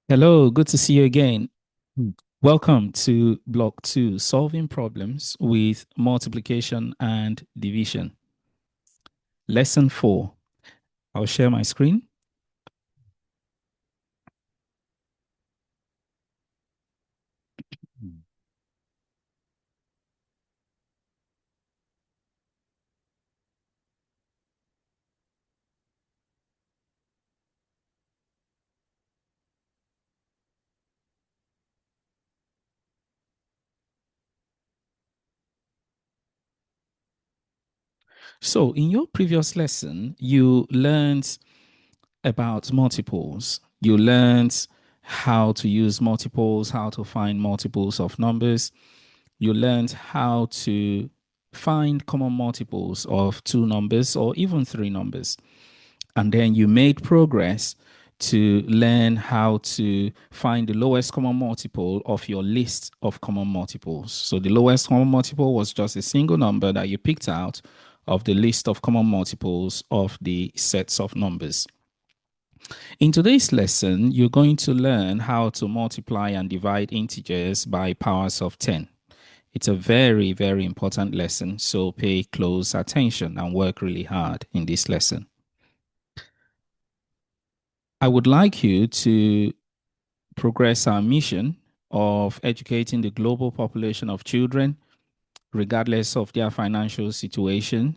Hello, good to see you again. Welcome to Block 2, Solving Problems with Multiplication and Division. Lesson 4. I'll share my screen. So, in your previous lesson, you learned about multiples. You learned how to use multiples, how to find multiples of numbers. You learned how to find common multiples of two numbers or even three numbers. And then you made progress to learn how to find the lowest common multiple of your list of common multiples. So the lowest common multiple was just a single number that you picked out of the list of common multiples of the sets of numbers. In today's lesson, you're going to learn how to multiply and divide integers by powers of 10. It's a very, very important lesson, so pay close attention and work really hard in this lesson. I would like you to progress our mission of educating the global population of children, regardless of their financial situation,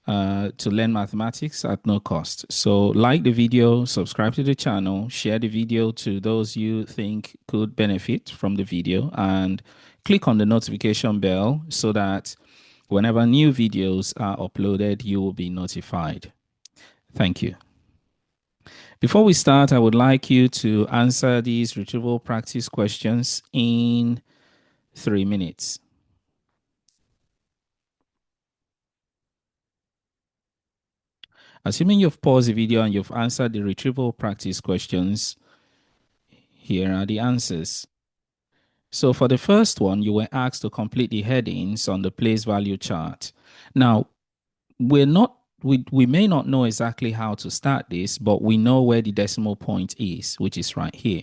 to learn mathematics at no cost. So, like the video, subscribe to the channel, share the video to those you think could benefit from the video, and click on the notification bell so that whenever new videos are uploaded, you will be notified. Thank you. Before we start, I would like you to answer these retrieval practice questions in 3 minutes. Assuming you've paused the video and you've answered the retrieval practice questions, here are the answers. So for the first one, you were asked to complete the headings on the place value chart. Now, we may not know exactly how to start this, but we know where the decimal point is, which is right here.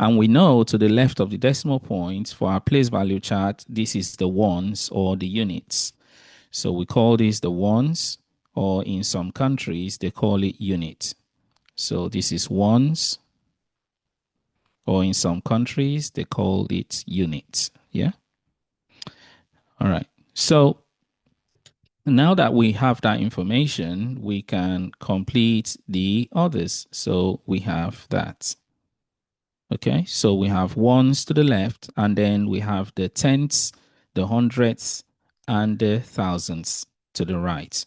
And we know to the left of the decimal point for our place value chart, this is the ones or the units. So we call this the ones, or in some countries, they call it unit. So this is ones, or in some countries, they call it units. Yeah. All right. So now that we have that information, we can complete the others. So we have that. Okay, so we have ones to the left, and then we have the tenths, the hundredths, and the thousands to the right.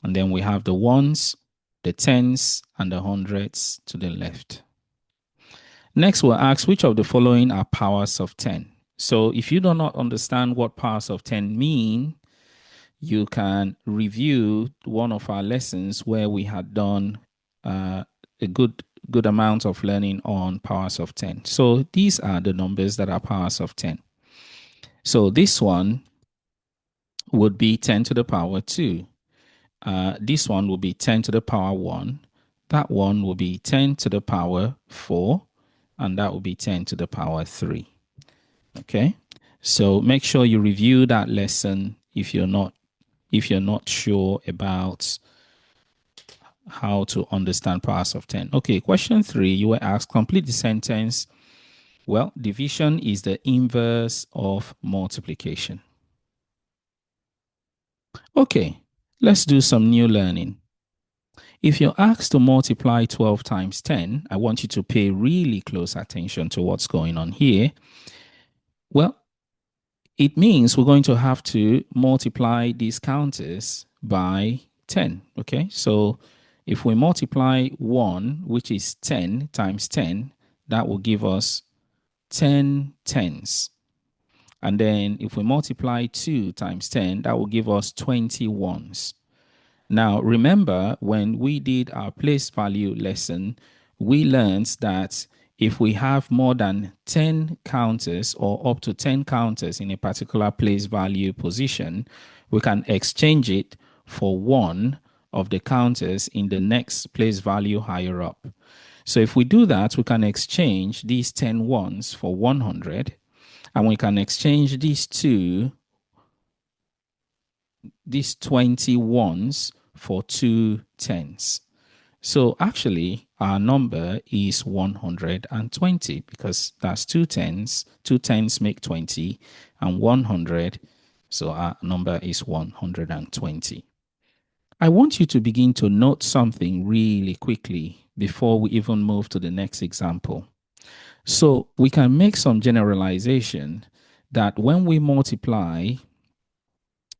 And then we have the ones, the tens, and the hundredths to the left. Next, we'll ask which of the following are powers of 10. So if you do not understand what powers of 10 mean, you can review one of our lessons where we had done a good amount of learning on powers of 10. So these are the numbers that are powers of 10. So this one would be 10 to the power 2. This one will be 10 to the power 1. That one will be 10 to the power 4. And that will be 10 to the power 3. Okay. So make sure you review that lesson if you're not sure about how to understand powers of 10. Okay, question 3, you were asked complete the sentence. Well, division is the inverse of multiplication. Okay, let's do some new learning. If you're asked to multiply 12 times 10, I want you to pay really close attention to what's going on here. Well, it means we're going to have to multiply these counters by 10. Okay, so if we multiply 1, which is 10 times 10, that will give us 10 tens. And then if we multiply 2 times 10, that will give us 20 ones. Now, remember when we did our place value lesson, we learned that if we have more than 10 counters or up to 10 counters in a particular place value position, we can exchange it for one of the counters in the next place value higher up. So if we do that, we can exchange these 10 ones for 100, and we can exchange these 20 ones for 2 tens. So actually, our number is 120 because that's 2 tens. 2 tens make 20 and 100. So our number is 120. I want you to begin to note something really quickly before we even move to the next example. So we can make some generalization that when we multiply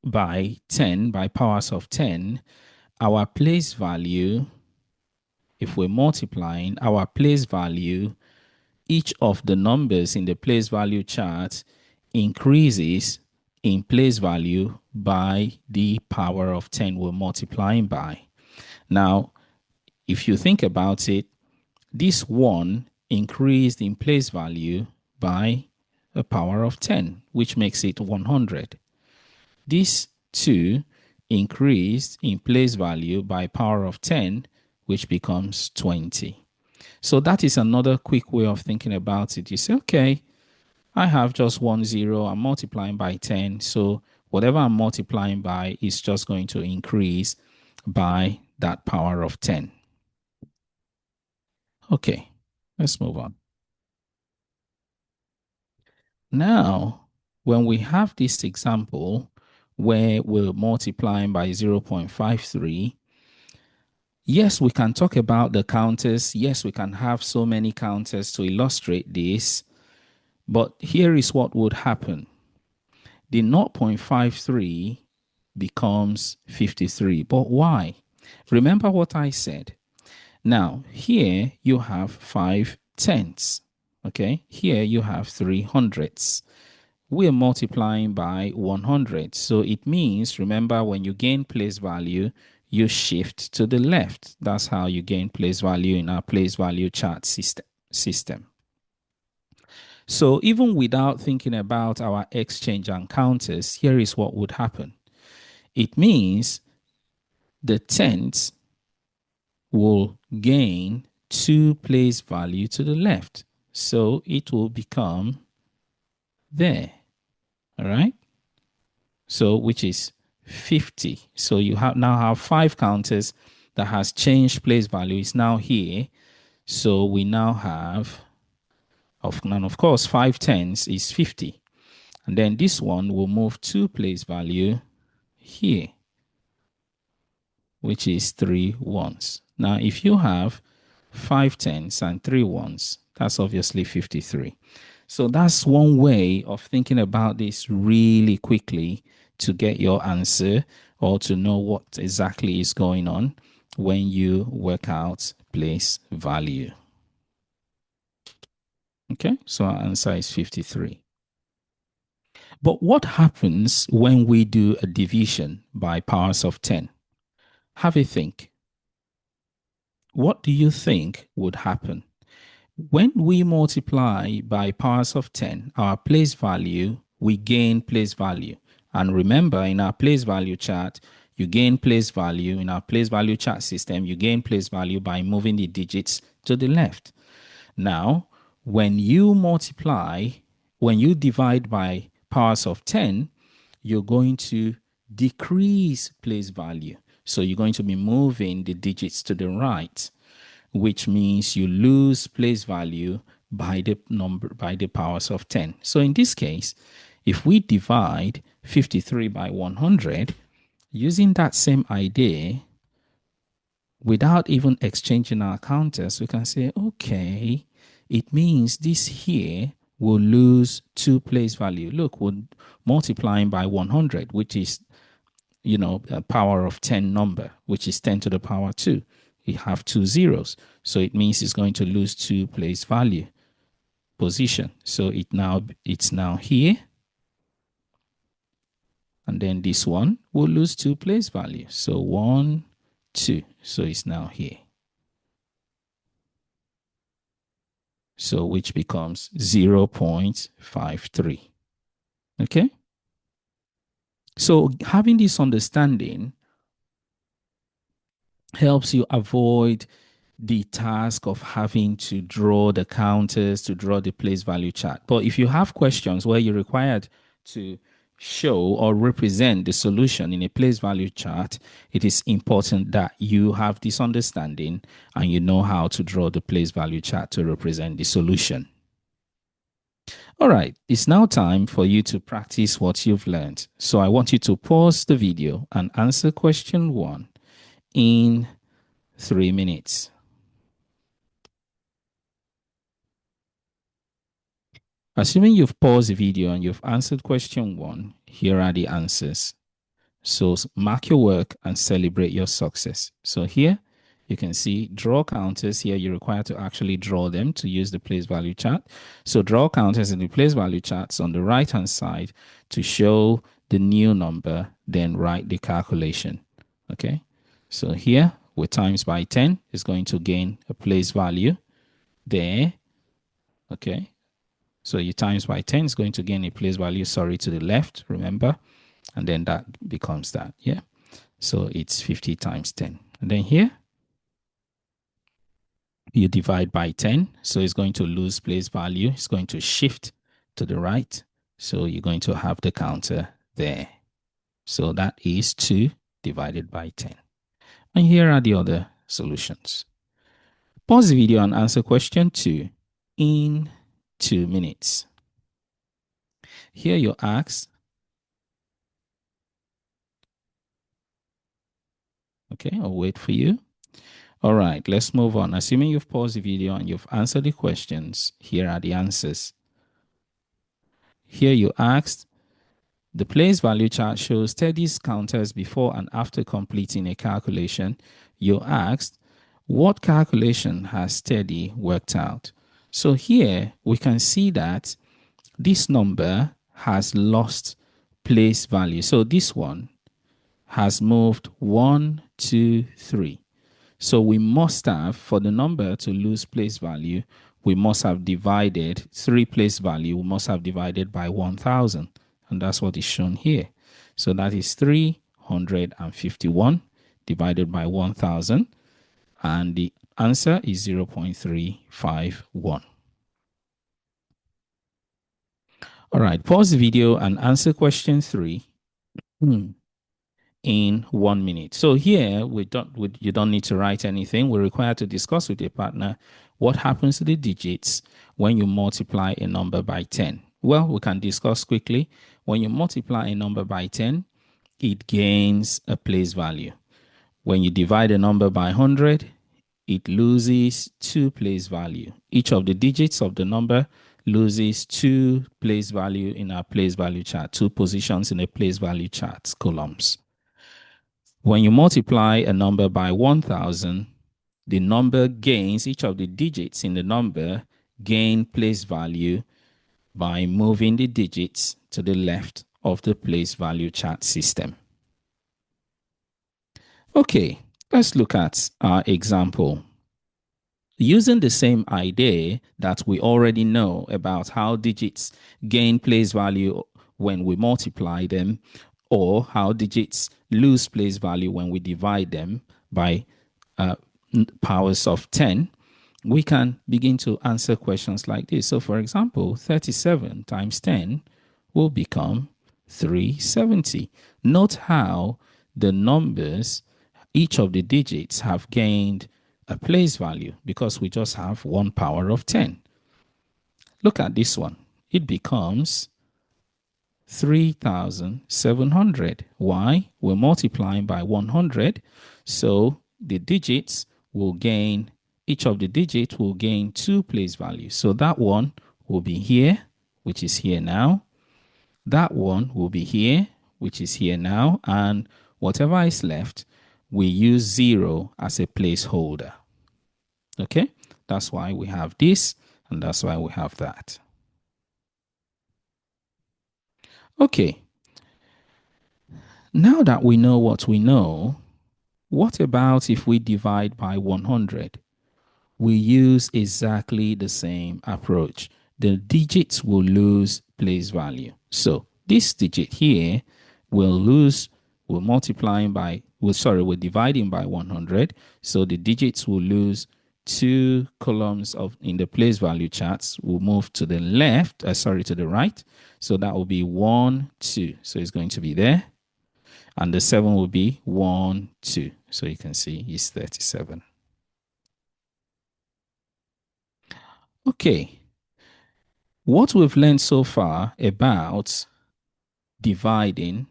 by 10, by powers of 10, our place value, if we're multiplying our place value, each of the numbers in the place value chart increases in place value by the power of 10 we're multiplying by. Now, if you think about it, this 1 increased in place value by a power of 10, which makes it 100. This 2 increased in place value by power of 10, which becomes 20. So that is another quick way of thinking about it. You say, okay, I have just 1 0, I'm multiplying by 10. So whatever I'm multiplying by is just going to increase by that power of 10. Okay, let's move on. Now, when we have this example where we're multiplying by 0.53, yes, we can talk about the counters. Yes, we can have so many counters to illustrate this. But here is what would happen. The 0.53 becomes 53. But why? Remember what I said. Now, here you have 5 tenths. Okay, here you have 3 hundredths. We're multiplying by 100. So it means, remember, when you gain place value, you shift to the left. That's how you gain place value in our place value chart system. So even without thinking about our exchange and counters, here is what would happen. It means the tenths will gain 2 place value to the left. So it will become there. All right. So which is 50. So you now have 5 counters that has changed place value. It's now here. So we now have, and of course, 5 tenths is 50. And then this one will move 2 place value here, which is 3 ones. Now, if you have 5 tenths and 3 ones, that's obviously 53. So that's one way of thinking about this really quickly to get your answer or to know what exactly is going on when you work out place value. Okay, so our answer is 53. But what happens when we do a division by powers of 10? Have a think. What do you think would happen? When we multiply by powers of 10, our place value, we gain place value. And remember, in our place value chart, you gain place value. In our place value chart system, you gain place value by moving the digits to the left. Now, when you divide by powers of 10, you're going to decrease place value. So you're going to be moving the digits to the right, which means you lose place value by the powers of 10. So in this case, if we divide 53 by 100, using that same idea, without even exchanging our counters, we can say, okay, it means this here will lose 2 place value. Look, we're multiplying by 100, which is, a power of 10 number, which is 10 to the power 2. We have 2 zeros. So it means it's going to lose 2 place value position. So it's now here. And then this one will lose 2 place value. So 1, 2. So it's now here. So which becomes 0.53. Okay? So having this understanding helps you avoid the task of having to draw the counters, to draw the place value chart. But if you have questions where you're required to show or represent the solution in a place value chart, it is important that you have this understanding and you know how to draw the place value chart to represent the solution. All right, it's now time for you to practice what you've learned. So I want you to pause the video and answer question 1 in 3 minutes. Assuming you've paused the video and you've answered question 1, here are the answers. So mark your work and celebrate your success. So here you can see draw counters. Here you're required to actually draw them to use the place value chart. So draw counters in the place value charts on the right hand side to show the new number, then write the calculation. Okay, so here with times by 10 is going to gain a place value there. Okay, so you times by 10 is going to gain a place value, to the left, remember? And then that becomes that, yeah? So it's 50 times 10. And then here, you divide by 10. So it's going to lose place value. It's going to shift to the right. So you're going to have the counter there. So that is 2 divided by 10. And here are the other solutions. Pause the video and answer question 2 in 2 minutes. Here you're asked, okay, I'll wait for you. All right, let's move on. Assuming you've paused the video and you've answered the questions, here are the answers. Here you asked, the place value chart shows steadies counters before and after completing a calculation. You asked, what calculation has steady worked out? So here we can see that this number has lost place value. So this one has moved 1, 2, 3. So we must have, for the number to lose place value, we must have divided 3 place value, we must have divided by 1,000. And that's what is shown here. So that is 351 divided by 1,000. And the answer is 0.351. All right, pause the video and answer question 3 in 1 minute. So here you don't need to write anything. We're required to discuss with your partner what happens to the digits when you multiply a number by 10. Well, we can discuss quickly. When you multiply a number by 10, it gains a place value. When you divide a number by 100, it loses 2 place value. Each of the digits of the number loses 2 place value in our place value chart, 2 positions in a place value chart columns. When you multiply a number by 1,000, the number gains, each of the digits in the number gain place value by moving the digits to the left of the place value chart system. Okay, let's look at our example. Using the same idea that we already know about how digits gain place value when we multiply them, or how digits lose place value when we divide them by powers of 10, we can begin to answer questions like this. So for example, 37 times 10 will become 370. Note how the numbers, each of the digits have gained a place value because we just have 1 power of 10. Look at this one. It becomes 3,700. Why? We're multiplying by 100. So the digits will gain, each of the digits will gain 2 place values. So that one will be here, which is here now. That one will be here, which is here now. And whatever is left, we use 0 as a placeholder. Okay? That's why we have this, and that's why we have that. Okay. Now that we know what we know, what about if we divide by 100? We use exactly the same approach. The digits will lose place value. So this digit here will lose, we're dividing by 100. So the digits will lose two columns in the place value charts will move to the left, to the right. So that will be 1, 2. So it's going to be there. And the 7 will be 1, 2. So you can see it's 37. Okay. What we've learned so far about dividing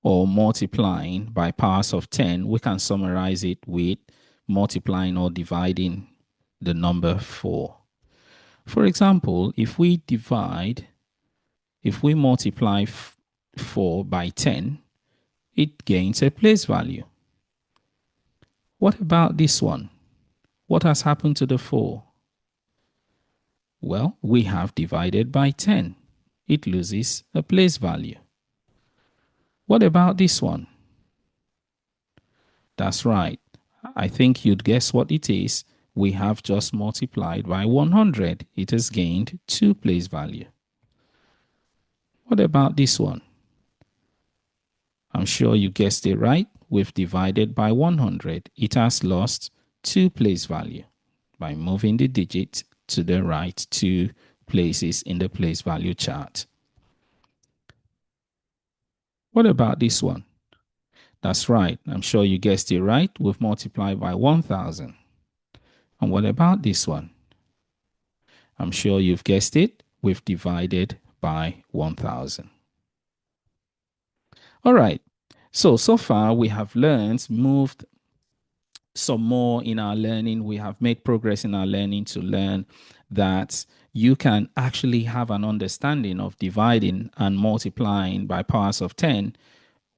or multiplying by powers of 10, we can summarize it with multiplying or dividing the number 4. For example, if we multiply 4 by 10, it gains a place value. What about this one? What has happened to the 4? Well, we have divided by 10. It loses a place value. What about this one? That's right. I think you'd guess what it is. We have just multiplied by 100. It has gained 2 place value. What about this one? I'm sure you guessed it right. We've divided by 100. It has lost 2 place value by moving the digit to the right 2 places in the place value chart. What about this one? That's right. I'm sure you guessed it right. We've multiplied by 1,000. And what about this one? I'm sure you've guessed it. We've divided by 1,000. All right. So far we have moved some more in our learning. We have made progress in our learning to learn that you can actually have an understanding of dividing and multiplying by powers of 10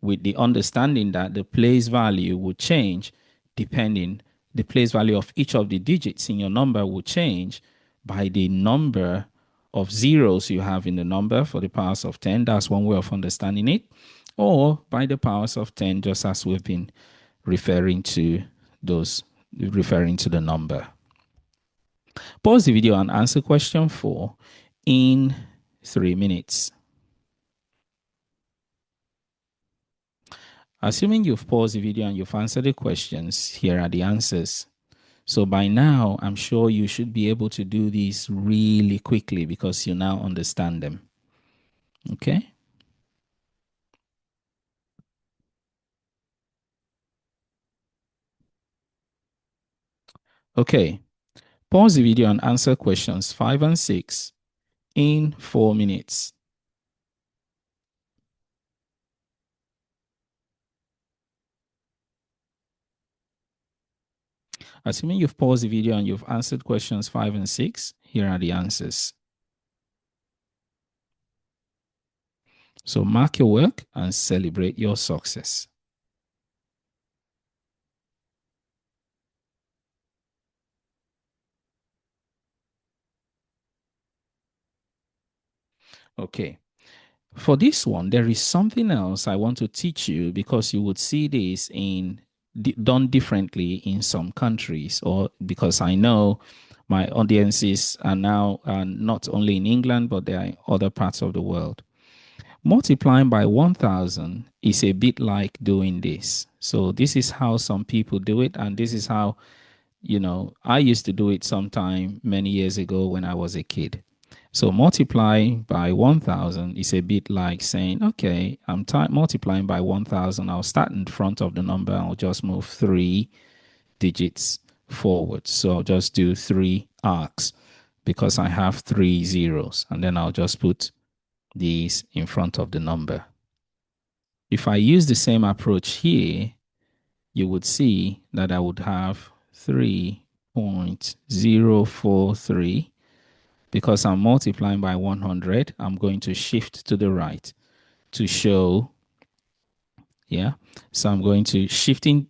with the understanding that the place value would change depending, the place value of each of the digits in your number will change by the number of zeros you have in the number for the powers of 10. That's one way of understanding it. Or by the powers of 10, just as we've been referring to the number. Pause the video and answer question 4 in 3 minutes. Assuming you've paused the video and you've answered the questions, here are the answers. So by now, I'm sure you should be able to do these really quickly because you now understand them. Okay? Okay. Pause the video and answer questions 5 and 6 in 4 minutes. Assuming you've paused the video and you've answered questions 5 and 6, here are the answers. So mark your work and celebrate your success. Okay. For this one, there is something else I want to teach you because you would see this done differently in some countries, or because I know my audiences are now not only in England, but they are in other parts of the world. Multiplying by 1,000 is a bit like doing this. So this is how some people do it, and this is how, I used to do it sometime many years ago when I was a kid. So multiply by 1,000 is a bit like saying, okay, I'm multiplying by 1,000. I'll start in front of the number. I'll just move 3 digits forward. So I'll just do 3 arcs because I have 3 zeros. And then I'll just put these in front of the number. If I use the same approach here, you would see that I would have 3.043. Because I'm multiplying by 100, I'm going to shift to the right to show, So I'm going to shifting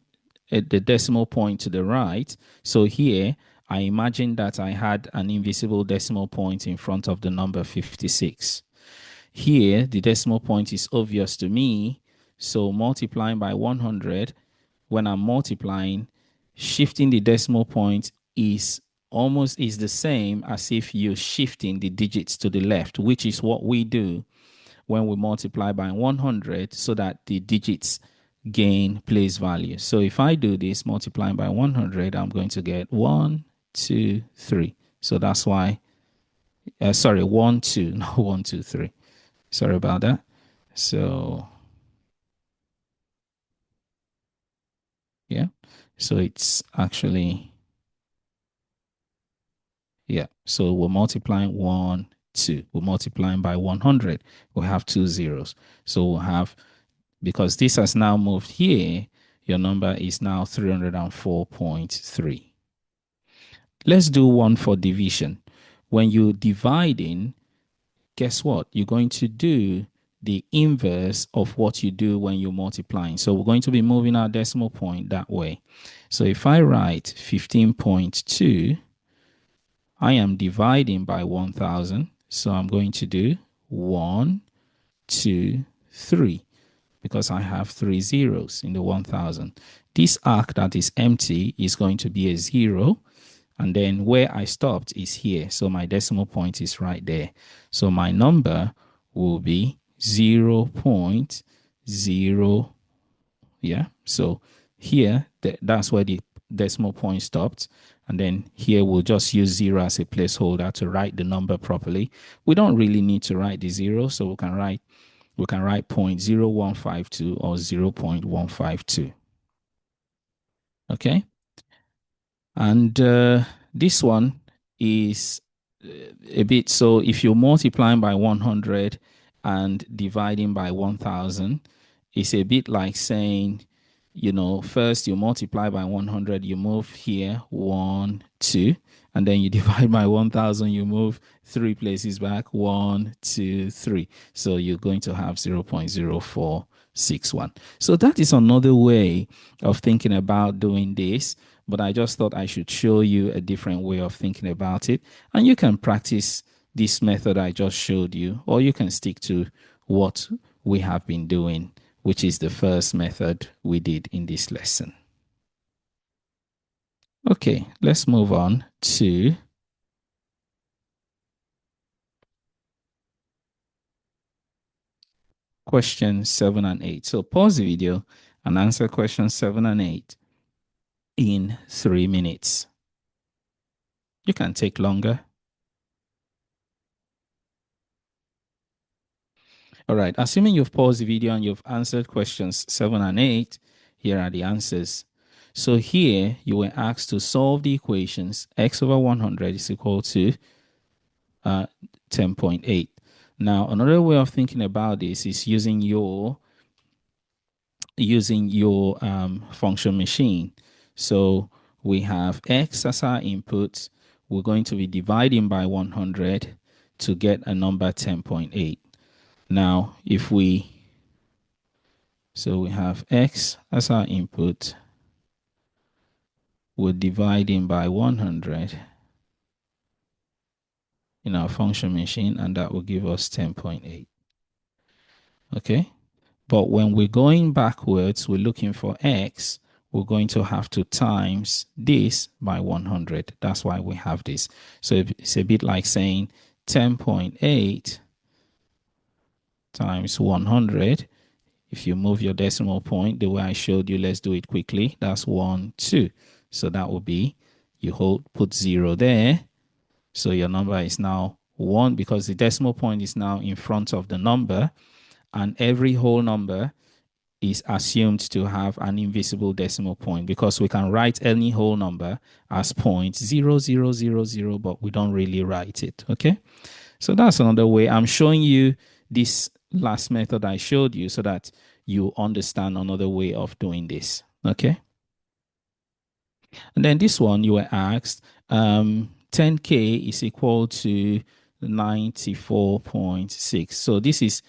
at the decimal point to the right. So here, I imagine that I had an invisible decimal point in front of the number 56. Here, the decimal point is obvious to me. So multiplying by 100, when I'm multiplying, shifting the decimal point is the same as if you're shifting the digits to the left, which is what we do when we multiply by 100 so that the digits gain place value. So if I do this multiplying by 100, I'm going to get 1, 2, 3. So that's why, sorry, 1, 2, not 1, 2, 3. Sorry about that. So, yeah. So it's actually, yeah. So we're multiplying 1, 2. We're multiplying by 100. We have two zeros. So we'll have, because this has now moved here, your number is now 304.3. Let's do one for division. When you're dividing, guess what? You're going to do the inverse of what you do when you're multiplying. So we're going to be moving our decimal point that way. So if I write 15.2, I am dividing by 1000. So I'm going to do 1, 2, 3, because I have three zeros in the 1000. This arc that is empty is going to be a 0. And then where I stopped is here. So my decimal point is right there. So my number will be 0.0. Yeah. So here, that's where the decimal point stopped. And then here we'll just use 0 as a placeholder to write the number properly. We don't really need to write the 0. So we can write 0.0152 or 0.152. Okay. And this one is a bit, so if you're multiplying by 100 and dividing by 1000, it's a bit like saying, first you multiply by 100, you move here 1, 2, and then you divide by 1000, you move 3 places back 1, 2, 3. So you're going to have 0.0461. So that is another way of thinking about doing this, but I just thought I should show you a different way of thinking about it. And you can practice this method I just showed you, or you can stick to what we have been doing, which is the first method we did in this lesson. Okay, let's move on to questions 7 and 8. So pause the video and answer questions 7 and 8 in 3 minutes. You can take longer. All right, assuming you've paused the video and you've answered questions 7 and 8, here are the answers. So here you were asked to solve the equations x over 100 is equal to 10.8. Now, another way of thinking about this is using your function machine. So we have x as our input. We're going to be dividing by 100 to get a number 10.8. Now, so we have x as our input. We're dividing by 100 in our function machine, and that will give us 10.8. Okay. But when we're going backwards, we're looking for x, we're going to have to times this by 100. That's why we have this. So it's a bit like saying 10.8 times 100. If you move your decimal point the way I showed you, let's do it quickly. That's 1, 2. So that will be, put 0 there. So your number is now 1 because the decimal point is now in front of the number, and every whole number is assumed to have an invisible decimal point, because we can write any whole number as 0.0000, but we don't really write it. Okay. So that's another way. I'm showing you this last method I showed you so that you understand another way of doing this. Okay. And then this one, you were asked 10K is equal to 94.6. So this is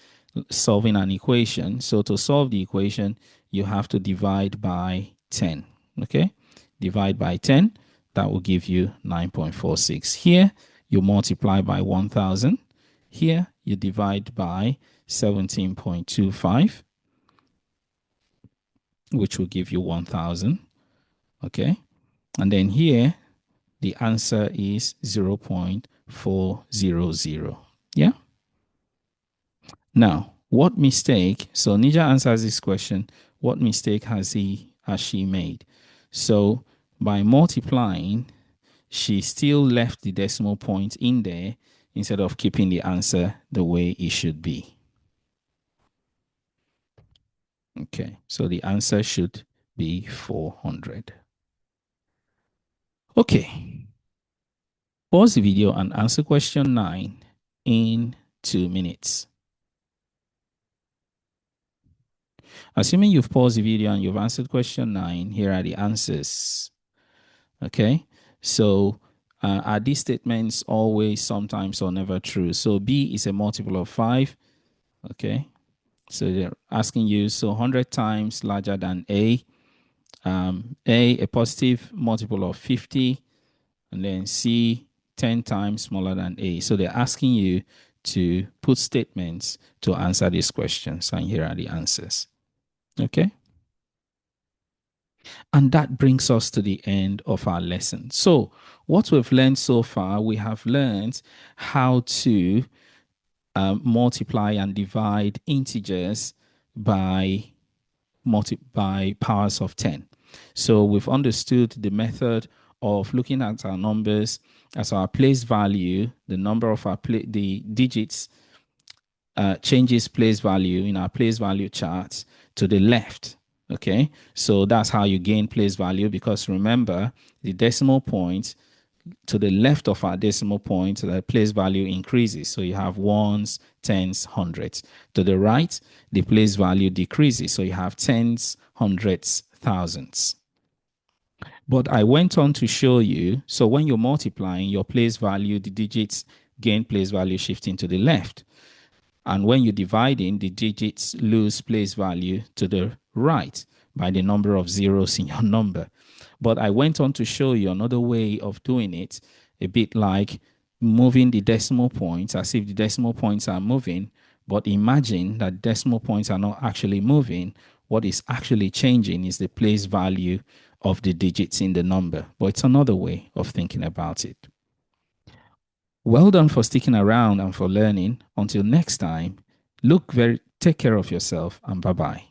solving an equation. So to solve the equation, you have to divide by 10. Okay. Divide by 10. That will give you 9.46. Here, you multiply by 1000. Here, you divide by 17.25, which will give you 1000. Okay. And then here, the answer is 0.400. Yeah. Now, what mistake? So Nija answers this question. What mistake has she made? So by multiplying, she still left the decimal point in there instead of keeping the answer the way it should be. Okay, so the answer should be 400. Okay, pause the video and answer question 9 in 2 minutes. Assuming you've paused the video and you've answered question 9, here are the answers. Okay, so are these statements always, sometimes, or never true? So B is a multiple of 5. Okay, so they're asking you, so 100 times larger than A. A positive multiple of 50, and then C 10 times smaller than A. So they're asking you to put statements to answer these questions, and here are the answers. Okay. And that brings us to the end of our lesson. So, what we've learned so far, we have learned how to multiply and divide integers by powers of 10. So, we've understood the method of looking at our numbers as our place value, the number of the digits changes place value in our place value chart to the left. Okay, so that's how you gain place value, because remember, the decimal point to the left of our decimal point, the place value increases. So you have ones, tens, hundreds. To the right, the place value decreases. So you have tens, hundreds, thousands. But I went on to show you, so when you're multiplying your place value, the digits gain place value shifting to the left. And when you're dividing, the digits lose place value to the right by the number of zeros in your number. But I went on to show you another way of doing it, a bit like moving the decimal points as if the decimal points are moving. But imagine that decimal points are not actually moving. What is actually changing is the place value of the digits in the number. But it's another way of thinking about it. Well done for sticking around and for learning. Until next time, take care of yourself, and bye-bye.